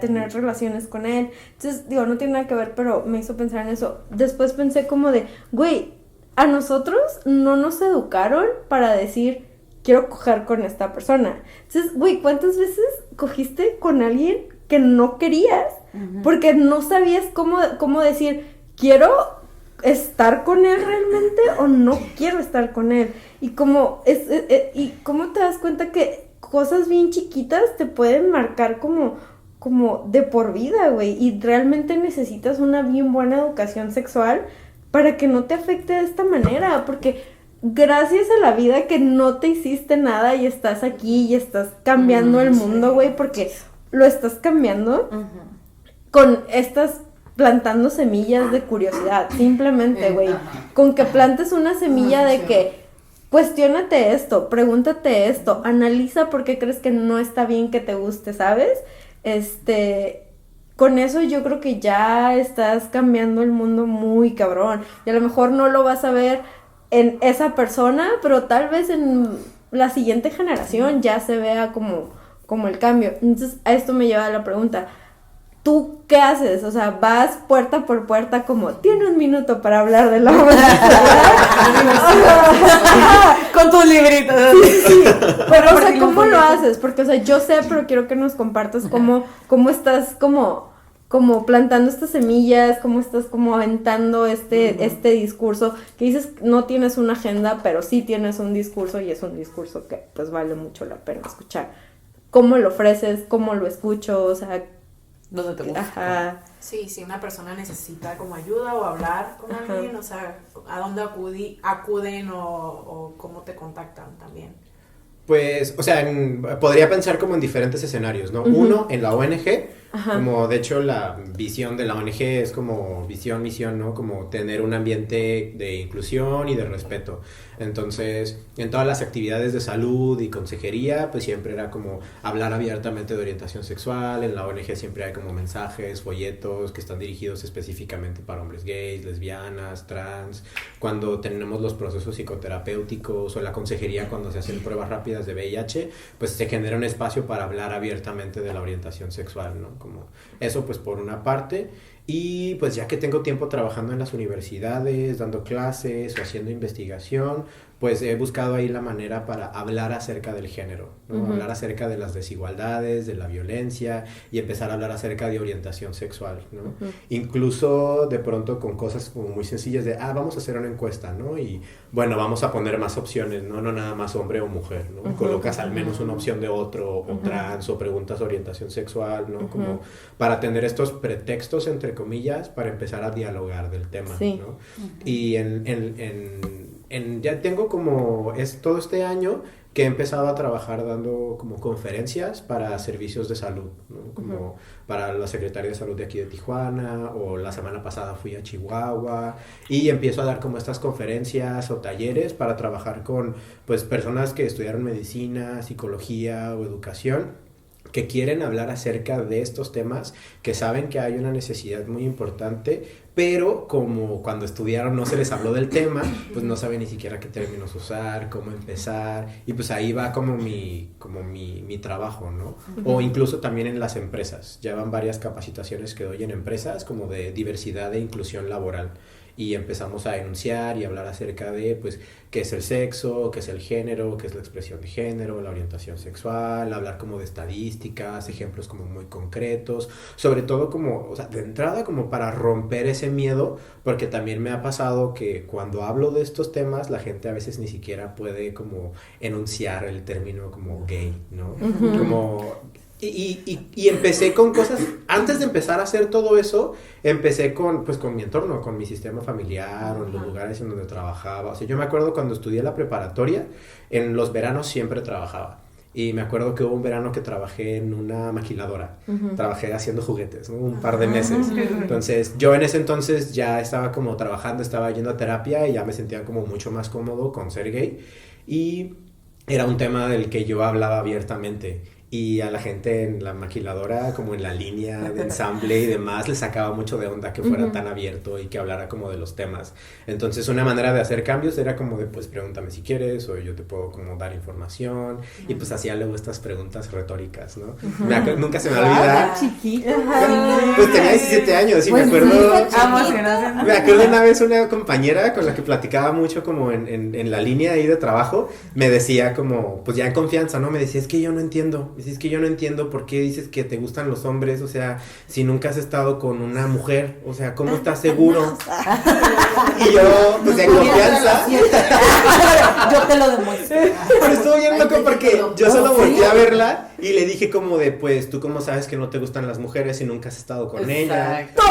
tener relaciones con él. Entonces, digo, no tiene nada que ver, pero me hizo pensar en eso. Después pensé como de, güey, a nosotros no nos educaron para decir, quiero coger con esta persona. Entonces, güey, ¿cuántas veces cogiste con alguien que no querías? Porque no sabías cómo decir, quiero estar con él realmente o no quiero estar con él. Y cómo te das cuenta que cosas bien chiquitas te pueden marcar como de por vida, güey, y realmente necesitas una bien buena educación sexual para que no te afecte de esta manera, porque gracias a la vida que no te hiciste nada y estás aquí y estás cambiando el mundo, güey, porque lo estás cambiando con estas plantando semillas de curiosidad, simplemente, güey, con que plantes una semilla de que cuestiónate esto, pregúntate esto, analiza por qué crees que no está bien que te guste, ¿sabes? Con eso yo creo que ya estás cambiando el mundo muy cabrón. Y a lo mejor no lo vas a ver en esa persona, pero tal vez en la siguiente generación ya se vea como el cambio. Entonces, a esto me lleva a la pregunta. ¿Tú qué haces? O sea, vas puerta por puerta como, tiene un minuto para hablar de la homosexualidad. Con tus libritos. Sí. Pero, o sea, ¿cómo lo haces? Porque, o sea, yo sé, pero quiero que nos compartas cómo estás como plantando estas semillas, cómo estás como aventando este discurso, que dices no tienes una agenda, pero sí tienes un discurso y es un discurso que pues vale mucho la pena escuchar. ¿Cómo lo ofreces? ¿Cómo lo escucho? O sea, ¿dónde te gusta? Ajá. Sí, si una persona necesita como ayuda o hablar con alguien, o sea, ¿a dónde acuden o cómo te contactan también? Pues, o sea, podría pensar como en diferentes escenarios, ¿no? Uno, en la ONG, como de hecho la visión de la ONG es como misión, ¿no? Como tener un ambiente de inclusión y de respeto. Entonces, en todas las actividades de salud y consejería, pues siempre era como hablar abiertamente de orientación sexual. En la ONG siempre hay como mensajes, folletos que están dirigidos específicamente para hombres gays, lesbianas, trans. Cuando tenemos los procesos psicoterapéuticos o la consejería cuando se hacen pruebas rápidas de VIH, pues se genera un espacio para hablar abiertamente de la orientación sexual, ¿no? Como eso pues por una parte. Y pues ya que tengo tiempo trabajando en las universidades, dando clases o haciendo investigación, pues he buscado ahí la manera para hablar acerca del género, ¿no? Hablar acerca de las desigualdades, de la violencia y empezar a hablar acerca de orientación sexual, ¿no? Incluso de pronto con cosas como muy sencillas de, vamos a hacer una encuesta, ¿no? Y bueno, vamos a poner más opciones, ¿no? No nada más hombre o mujer, ¿no? Colocas al menos una opción de otro, o trans, o preguntas de orientación sexual, ¿no? Como para tener estos pretextos, entre comillas, para empezar a dialogar del tema, sí. ¿no? Y ya tengo como todo este año que he empezado a trabajar dando como conferencias para servicios de salud, ¿no? Como para la Secretaría de Salud de aquí de Tijuana, o la semana pasada fui a Chihuahua, y empiezo a dar como estas conferencias o talleres para trabajar con pues personas que estudiaron medicina, psicología o educación, que quieren hablar acerca de estos temas, que saben que hay una necesidad muy importante, pero como cuando estudiaron no se les habló del tema, pues no saben ni siquiera qué términos usar, cómo empezar, y pues ahí va como mi trabajo, ¿no? O incluso también en las empresas, ya van varias capacitaciones que doy en empresas como de diversidad e inclusión laboral. Y empezamos a enunciar y hablar acerca de, pues, qué es el sexo, qué es el género, qué es la expresión de género, la orientación sexual, hablar como de estadísticas, ejemplos como muy concretos, sobre todo como, o sea, de entrada como para romper ese miedo, porque también me ha pasado que cuando hablo de estos temas, la gente a veces ni siquiera puede como enunciar el término como gay, ¿no? Como... Y empecé con cosas, antes de empezar a hacer todo eso, empecé con mi entorno, con mi sistema familiar, o en los lugares en donde trabajaba. O sea, yo me acuerdo cuando estudié la preparatoria, en los veranos siempre trabajaba. Y me acuerdo que hubo un verano que trabajé en una maquiladora. Trabajé haciendo juguetes, ¿no? Un par de meses. Entonces, yo en ese entonces ya estaba como trabajando, estaba yendo a terapia y ya me sentía como mucho más cómodo con ser gay. Y era un tema del que yo hablaba abiertamente. Y a la gente en la maquiladora, como en la línea de ensamble y demás, le sacaba mucho de onda que fuera tan abierto y que hablara como de los temas. Entonces, una manera de hacer cambios era como de, pues, pregúntame si quieres, o yo te puedo como dar información. Y pues hacía luego estas preguntas retóricas, ¿no? Nunca se me olvida. Chiquita. Pues tenía 17 años y Pues me acuerdo... Emocionante. Me acuerdo una vez una compañera con la que platicaba mucho como en la línea ahí de trabajo, me decía como, pues ya en confianza, ¿no? Me decía, es que yo no entiendo por qué dices que te gustan los hombres, o sea, si nunca has estado con una mujer, o sea, ¿cómo estás seguro? Y yo, pues en confianza, Yo te lo demuestro. pero estuvo bien loco porque yo solo volteé a verla y le dije como de, pues, ¿tú cómo sabes que no te gustan las mujeres si nunca has estado con ella? Exacto.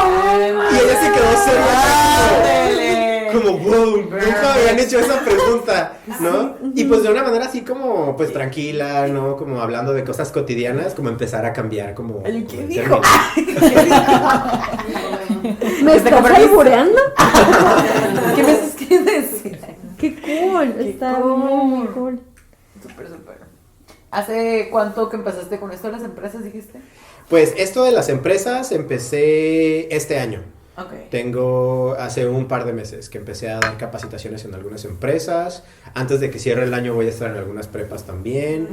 Y ella se quedó seria. Ándale. Como, wow, nunca me habían hecho esa pregunta, ¿no? Y pues de una manera así como, pues tranquila, ¿no? Como hablando de cosas cotidianas, como empezar a cambiar como... ¿Qué como el dijo? ¿Me estás albureando? ¿Qué me quieres decir? ¡Qué cool! Está muy cool. Súper. ¿Hace cuánto que empezaste con esto de las empresas, dijiste? Pues esto de las empresas empecé este año. Ok. Tengo hace un par de meses que empecé a dar capacitaciones en algunas empresas. Antes de que cierre el año voy a estar en algunas prepas también.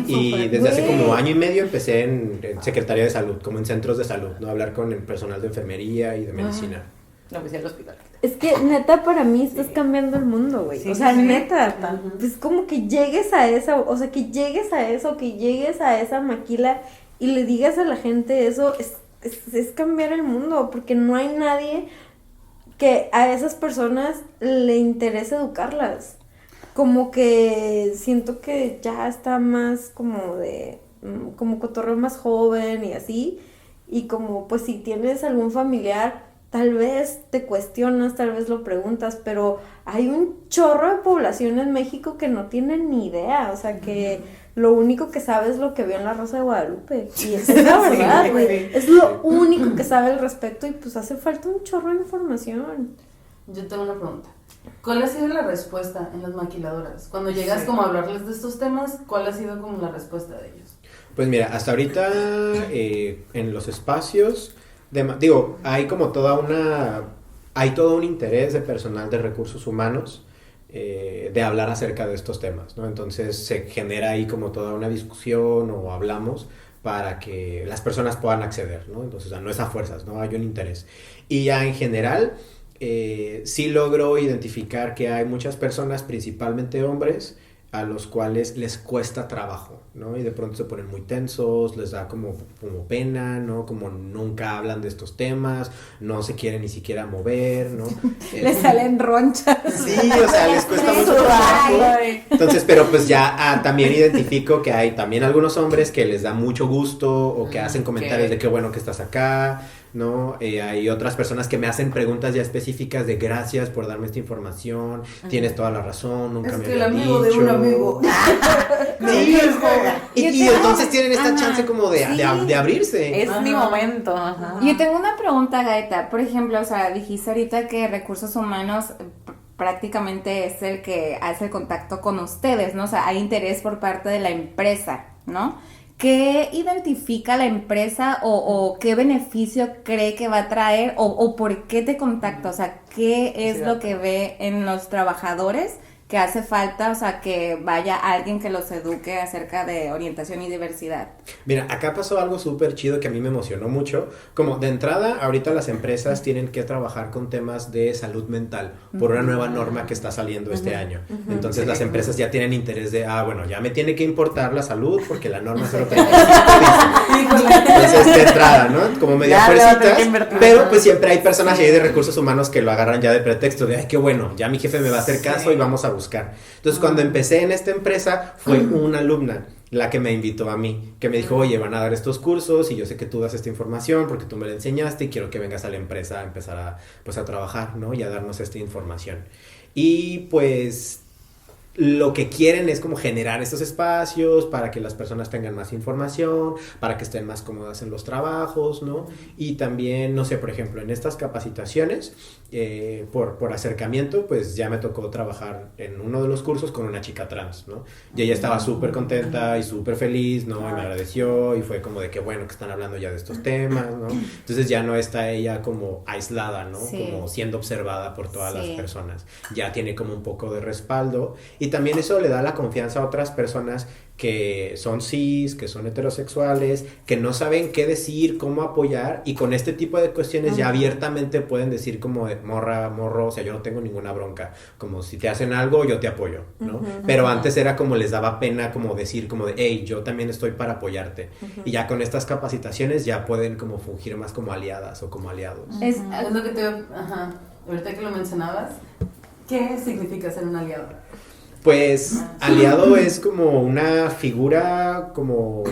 Qué Y súper. desde hace como año y medio empecé en Secretaría de Salud, como en centros de salud, ¿no? Hablar con el personal de enfermería y de medicina. La oficina del hospital. Es que neta para mí estás cambiando el mundo, güey. Sí, o sea, sí, sí. neta, Total. es como que llegues a esa, o sea, que llegues a eso, que llegues a esa maquila y le digas a la gente eso, es cambiar el mundo, porque no hay nadie que a esas personas le interese educarlas. Como que siento que ya está más como de, como cotorreo más joven y así, y como pues si tienes algún familiar, tal vez te cuestionas, tal vez lo preguntas, pero hay un chorro de población en México que no tienen ni idea, o sea que lo único que sabe es lo que vio en La Rosa de Guadalupe, y esa es la verdad, güey, Sí. es lo único que sabe al respecto, y pues hace falta un chorro de información. Yo tengo una pregunta. ¿Cuál ha sido la respuesta en las maquiladoras? Cuando llegas como a hablarles de estos temas, ¿cuál ha sido como la respuesta de ellos? Pues mira, hasta ahorita en los espacios, hay como hay todo un interés de personal de recursos humanos de hablar acerca de estos temas, ¿no? Entonces se genera ahí como toda una discusión o hablamos para que las personas puedan acceder, ¿no? Entonces, no es a fuerzas, ¿no? Hay un interés. Y ya en general, sí logro identificar que hay muchas personas, principalmente hombres, a los cuales les cuesta trabajo, ¿no? Y de pronto se ponen muy tensos, les da como pena, ¿no? Como nunca hablan de estos temas, no se quieren ni siquiera mover, ¿no? Le salen ronchas. Sí, o sea, les cuesta mucho trabajo. Entonces, pero pues ya también identifico que hay también algunos hombres que les da mucho gusto o que hacen comentarios de qué bueno que estás acá, ¿no? Hay otras personas que me hacen preguntas ya específicas de gracias por darme esta información, tienes toda la razón, nunca Es me que el habían amigo de dicho. un amigo. Sí, y Yo entonces tienen esta Ajá, chance como de abrirse. Es mi momento. Ajá. Yo tengo una pregunta, Gaeta. Por ejemplo, o sea, dijiste ahorita que recursos humanos prácticamente es el que hace el contacto con ustedes, ¿no? O sea, hay interés por parte de la empresa, ¿no? ¿Qué identifica la empresa o qué beneficio cree que va a traer o por qué te contacta? O sea, ¿qué es lo que ve en los trabajadores que hace falta? O sea, que vaya alguien que los eduque acerca de orientación y diversidad. Mira, acá pasó algo súper chido que a mí me emocionó mucho. Como de entrada, ahorita las empresas tienen que trabajar con temas de salud mental por una nueva norma que está saliendo este año. Entonces las empresas ya tienen interés de, bueno, ya me tiene que importar la salud porque la norma 035 dice. Entonces de entrada, ¿no? Como medio Ya le va a tener que fuercitas, invertir. pero pues siempre hay personas ahí de recursos humanos que lo agarran ya de pretexto de, ay, qué bueno, ya mi jefe me va a hacer caso y vamos a buscar. Entonces cuando empecé en esta empresa fue una alumna la que me invitó a mí, que me dijo, oye, van a dar estos cursos y yo sé que tú das esta información porque tú me la enseñaste y quiero que vengas a la empresa a empezar a trabajar, ¿no? Y a darnos esta información. Y pues lo que quieren es como generar estos espacios para que las personas tengan más información, para que estén más cómodas en los trabajos, ¿no? Y también, no sé, por ejemplo, en estas capacitaciones, por acercamiento, pues ya me tocó trabajar en uno de los cursos con una chica trans, ¿no? Y ella estaba súper contenta y súper feliz, ¿no? Y me agradeció y fue como de que bueno que están hablando ya de estos temas, ¿no? Entonces ya no está ella como aislada, ¿no? Sí. Como siendo observada por todas Sí. las personas. Ya tiene como un poco de respaldo y también eso le da la confianza a otras personas que son cis, que son heterosexuales, que no saben qué decir, cómo apoyar y con este tipo de cuestiones ya abiertamente pueden decir como de morra, morro, o sea, yo no tengo ninguna bronca, como si te hacen algo yo te apoyo, ¿no? Pero antes era como les daba pena como decir como de, hey, yo también estoy para apoyarte y ya con estas capacitaciones ya pueden como fungir más como aliadas o como aliados. Es lo que te... Ajá. Ahorita que lo mencionabas, ¿qué significa ser un aliado? Pues aliado es como una figura como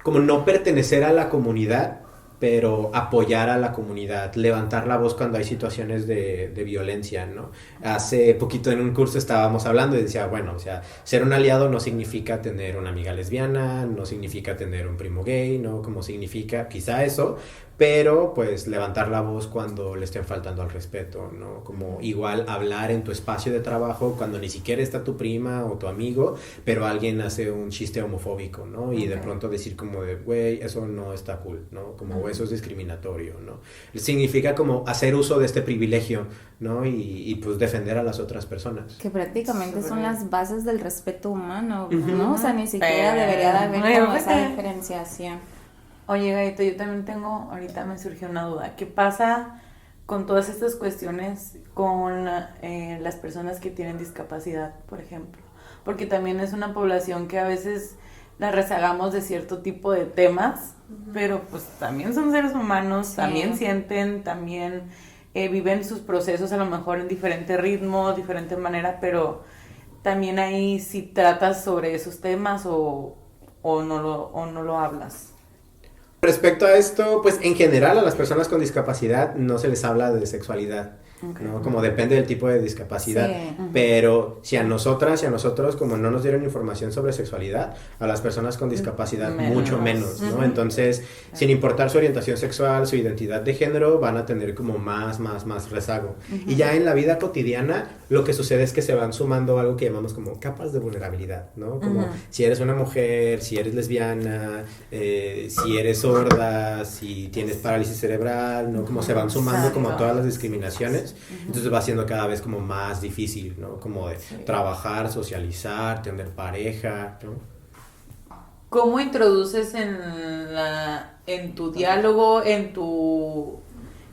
no pertenecer a la comunidad, pero apoyar a la comunidad, levantar la voz cuando hay situaciones de violencia, ¿no? Hace poquito en un curso estábamos hablando y decía, bueno, o sea, ser un aliado no significa tener una amiga lesbiana, no significa tener un primo gay, ¿no? Como significa quizá eso, pero pues levantar la voz cuando le estén faltando al respeto, ¿no? Como igual hablar en tu espacio de trabajo cuando ni siquiera está tu prima o tu amigo, pero alguien hace un chiste homofóbico, ¿no? Y de pronto decir como de, güey, eso no está cool, ¿no? Como eso es discriminatorio, ¿no? Significa como hacer uso de este privilegio, ¿no? Y pues defender a las otras personas. Que prácticamente son las bases del respeto humano, ¿no? O sea, ni siquiera debería de haber como esa diferenciación. Oye, Gaito, yo también tengo, ahorita me surgió una duda. ¿Qué pasa con todas estas cuestiones con las personas que tienen discapacidad, por ejemplo? Porque también es una población que a veces la rezagamos de cierto tipo de temas, pero pues también son seres humanos, Sí. también sienten, también viven sus procesos a lo mejor en diferente ritmo, diferente manera, pero también ahí si tratas sobre esos temas o no lo hablas. Respecto a esto, pues en general a las personas con discapacidad no se les habla de sexualidad, ¿no? Como depende del tipo de discapacidad, Sí. pero si a nosotras y a nosotros como no nos dieron información sobre sexualidad, a las personas con discapacidad mucho menos, ¿no? Entonces, sin importar su orientación sexual, su identidad de género, van a tener como más rezago. Y ya en la vida cotidiana, lo que sucede es que se van sumando algo que llamamos como capas de vulnerabilidad, ¿no? Como si eres una mujer, si eres lesbiana, si eres sorda, si tienes parálisis cerebral, ¿no? Como se van sumando como todas las discriminaciones, entonces va siendo cada vez como más difícil, ¿no? Como de trabajar, socializar, tener pareja, ¿no? ¿Cómo introduces en tu diálogo, en tu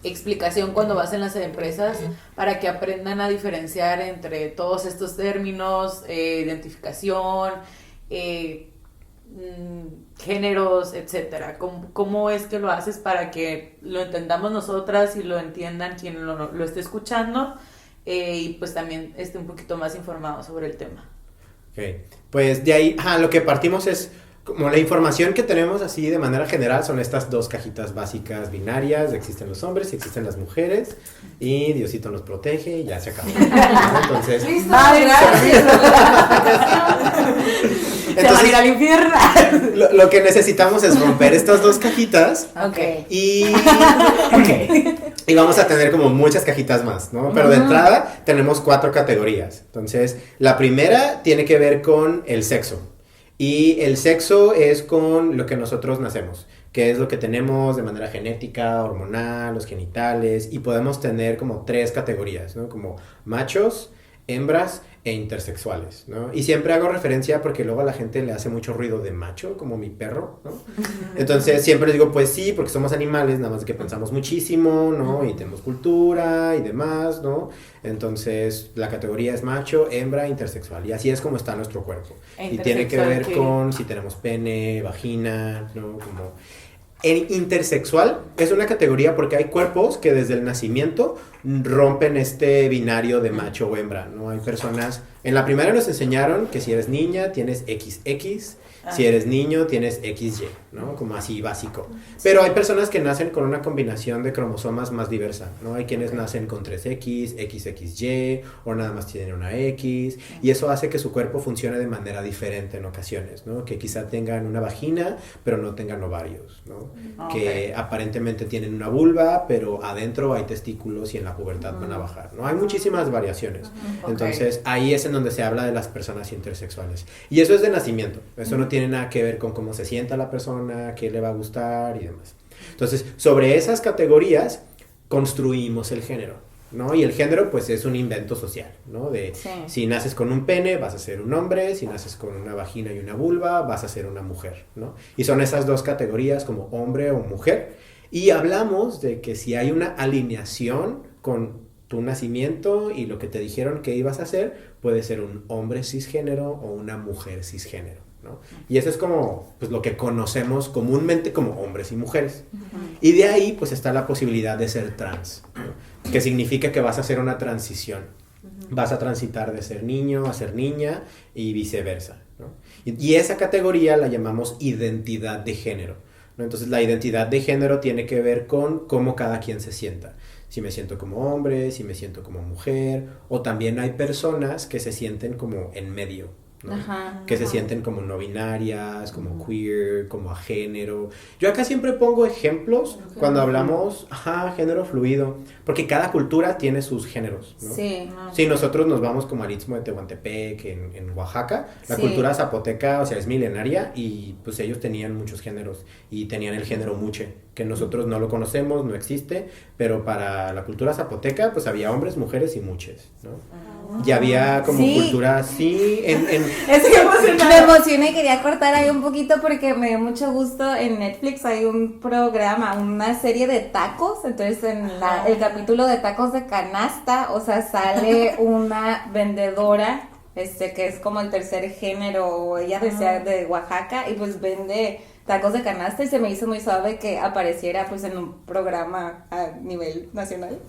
explicación cuando vas en las empresas para que aprendan a diferenciar entre todos estos términos, identificación, géneros, etcétera? ¿Cómo es que lo haces para que lo entendamos nosotras y lo entiendan quien lo esté escuchando y pues también esté un poquito más informado sobre el tema? Ok, pues de ahí, lo que partimos es como la información que tenemos así de manera general son estas dos cajitas básicas binarias, existen los hombres y existen las mujeres y Diosito nos protege y ya se acabó, ¿no? Entonces, ¡Listo! ¡Gracias! Se van a ir al infierno. lo que necesitamos es romper estas dos cajitas Ok. y vamos a tener como muchas cajitas más, ¿no? Pero de entrada tenemos 4 categorías. Entonces, la primera tiene que ver con el sexo. Y el sexo es con lo que nosotros nacemos, que es lo que tenemos de manera genética, hormonal, los genitales, y podemos tener como 3 categorías, ¿no? Como machos, hembras e intersexuales, ¿no? Y siempre hago referencia porque luego a la gente le hace mucho ruido de macho, como mi perro, ¿no? Entonces siempre les digo, pues sí, porque somos animales, nada más que pensamos muchísimo, ¿no? Y tenemos cultura y demás, ¿no? Entonces la categoría es macho, hembra, intersexual, y así es como está nuestro cuerpo. Y tiene que ver con si tenemos pene, vagina, ¿no? Como... El intersexual es una categoría porque hay cuerpos que desde el nacimiento rompen este binario de macho o hembra, ¿no? Hay personas, en la primaria nos enseñaron que si eres niña tienes XX, si eres niño tienes XY, ¿no? Como así básico. Pero hay personas que nacen con una combinación de cromosomas más diversa, ¿no? Hay quienes nacen con 3X, XXY, o nada más tienen una X, y eso hace que su cuerpo funcione de manera diferente en ocasiones, ¿no? Que quizá tengan una vagina, pero no tengan ovarios, ¿no? Que aparentemente tienen una vulva, pero adentro hay testículos y en la pubertad van a bajar, ¿no? Hay muchísimas variaciones. Entonces, ahí es en donde se habla de las personas intersexuales. Y eso es de nacimiento, eso no tiene nada que ver con cómo se sienta la persona, qué le va a gustar y demás. Entonces, sobre esas categorías construimos el género, ¿no? Y el género, pues, es un invento social, ¿no? De si naces con un pene, vas a ser un hombre, si naces con una vagina y una vulva, vas a ser una mujer, ¿no? Y son esas dos categorías como hombre o mujer. Y hablamos de que si hay una alineación con tu nacimiento y lo que te dijeron que ibas a hacer, puede ser un hombre cisgénero o una mujer cisgénero, ¿no? Y eso es como, pues, lo que conocemos comúnmente como hombres y mujeres. Y de ahí, pues, está la posibilidad de ser trans, ¿no? Que significa que vas a hacer una transición. Vas a transitar de ser niño a ser niña y viceversa, ¿no? Y esa categoría la llamamos identidad de género, ¿no? Entonces, la identidad de género tiene que ver con cómo cada quien se sienta. Si me siento como hombre, si me siento como mujer, o también hay personas que se sienten como en medio, ¿no? Que se sienten como no binarias, como queer, como a género. Yo acá siempre pongo ejemplos cuando hablamos, género fluido, porque cada cultura tiene sus géneros, ¿no? Sí, nosotros nos vamos como al Istmo de Tehuantepec, en Oaxaca, la cultura zapoteca, o sea, es milenaria, y pues ellos tenían muchos géneros, y tenían el género muche, que nosotros no lo conocemos, no existe, pero para la cultura zapoteca, pues había hombres, mujeres y muches, ¿no? Y había como cultura así Es que me emocioné y quería cortar ahí un poquito porque me dio mucho gusto. En Netflix hay un programa, una serie de tacos. Entonces en el capítulo de tacos de canasta, o sea, sale una vendedora que es como el tercer género, ella decía de Oaxaca, y pues vende tacos de canasta, y se me hizo muy suave que apareciera pues en un programa a nivel nacional.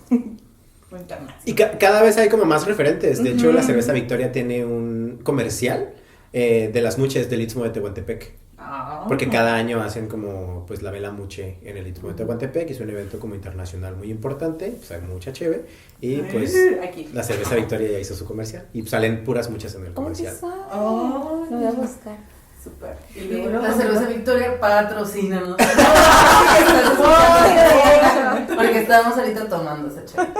Y cada vez hay como más referentes. De hecho, la cerveza Victoria tiene un comercial de las muches del Istmo de Tehuantepec. Porque cada año hacen como pues la vela muche en el Istmo de Tehuantepec, y es un evento como internacional muy importante, pues hay mucha cheve, y pues la cerveza Victoria ya hizo su comercial, y salen puras muchas en el comercial. Lo voy a buscar. Súper. Y luego la cerveza Victoria patrocina, ¿no? Porque estábamos ahorita tomando esa chévere.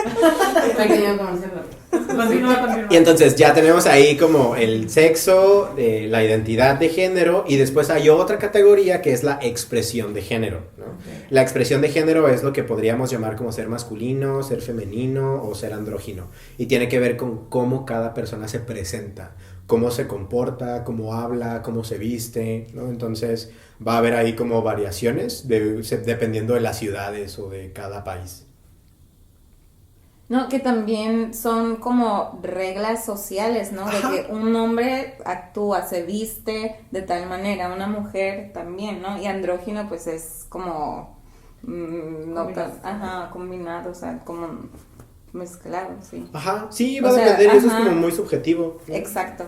Pequeño comercial. Continúa. Y entonces ya tenemos ahí como el sexo, la identidad de género, y después hay otra categoría que es la expresión de género, ¿no? La expresión de género es lo que podríamos llamar como ser masculino, ser femenino o ser andrógino, y tiene que ver con cómo cada persona se presenta, cómo se comporta, cómo habla, cómo se viste, ¿no? Entonces va a haber ahí como variaciones dependiendo de las ciudades o de cada país. No, que también son como reglas sociales, ¿no? De que un hombre actúa, se viste de tal manera, una mujer también, ¿no? Y andrógino pues es como combinado, o sea, como mezclado, sí. Sí, va a depender, eso es como muy subjetivo, ¿no? Exacto.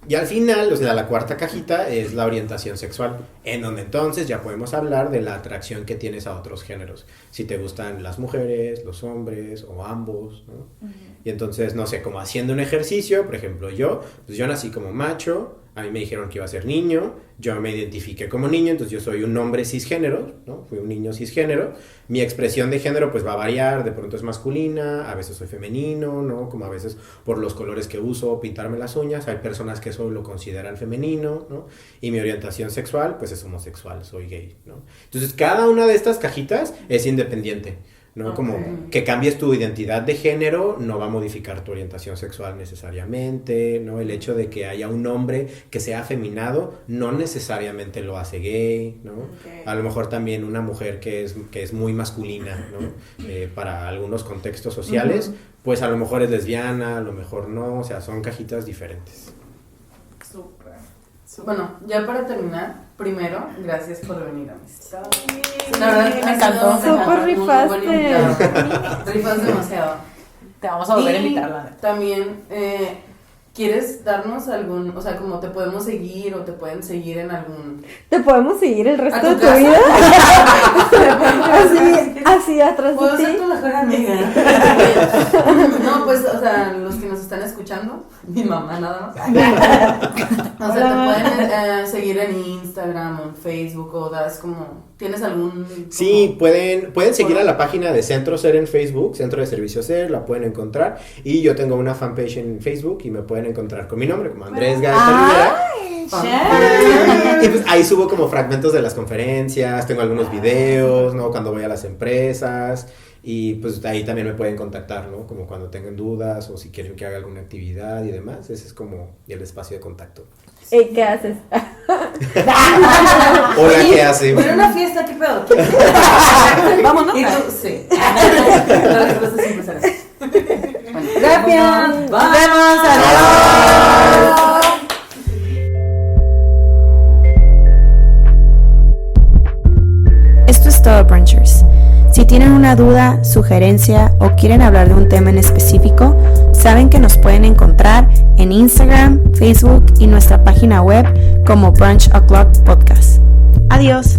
Y al final, o sea, la cuarta cajita es la orientación sexual, en donde entonces ya podemos hablar de la atracción que tienes a otros géneros. Si te gustan las mujeres, los hombres o ambos, ¿no? Y entonces, no sé, como haciendo un ejercicio, por ejemplo, yo nací como macho, a mí me dijeron que iba a ser niño, yo me identifiqué como niño, entonces yo soy un hombre cisgénero, ¿no? Fui un niño cisgénero. Mi expresión de género pues va a variar, de pronto es masculina, a veces soy femenino, ¿no? Como a veces por los colores que uso, pintarme las uñas, hay personas que eso lo consideran femenino, ¿no? Y mi orientación sexual pues es homosexual, soy gay, ¿no? Entonces cada una de estas cajitas es independiente, ¿no? Como que cambies tu identidad de género no va a modificar tu orientación sexual necesariamente, ¿no? El hecho de que haya un hombre que sea afeminado no necesariamente lo hace gay, ¿no? A lo mejor también una mujer que es muy masculina, ¿no? Para algunos contextos sociales, pues a lo mejor es lesbiana, a lo mejor no, o sea, son cajitas diferentes. Súper. Bueno, ya para terminar, primero, gracias por venir a mis. La verdad que me encantó. Súper rifaste. Rifaste demasiado. Te vamos a volver a Y invitar, la neta. También, ¿quieres darnos algún, o sea, como te podemos seguir o te pueden seguir en algún... ¿Te podemos seguir el resto ¿A tu de tu casa? vida? así atrás ¿Puedo de ser ti. tu mejor amiga? No, pues, o sea, los que nos están escuchando, mi mamá nada más. O sea, te pueden seguir en Instagram o en Facebook o das como... ¿Tienes algún...? Sí, pueden seguir a la página de Centro Ser en Facebook, Centro de Servicio Ser, la pueden encontrar. Y yo tengo una fanpage en Facebook y me pueden encontrar con mi nombre, como Andrés Gaeta Rivera. Y pues ahí subo como fragmentos de las conferencias, tengo algunos videos, ¿no? Cuando voy a las empresas. Y pues ahí también me pueden contactar, ¿no? Como cuando tengan dudas o si quieren que haga alguna actividad y demás. Ese es como el espacio de contacto. ¿Qué haces? Hola, ¿qué hace? Pero una fiesta, ¿qué pedo? Vámonos. ¿Y tú? Sí. La respuesta siempre será así. Bueno, gracias. Nos vemos. Adiós. Esto es todo, Brunchers. Si tienen una duda, sugerencia o quieren hablar de un tema en específico, saben que nos pueden encontrar en Instagram, Facebook y nuestra página web como Brunch O'Clock Podcast. Adiós.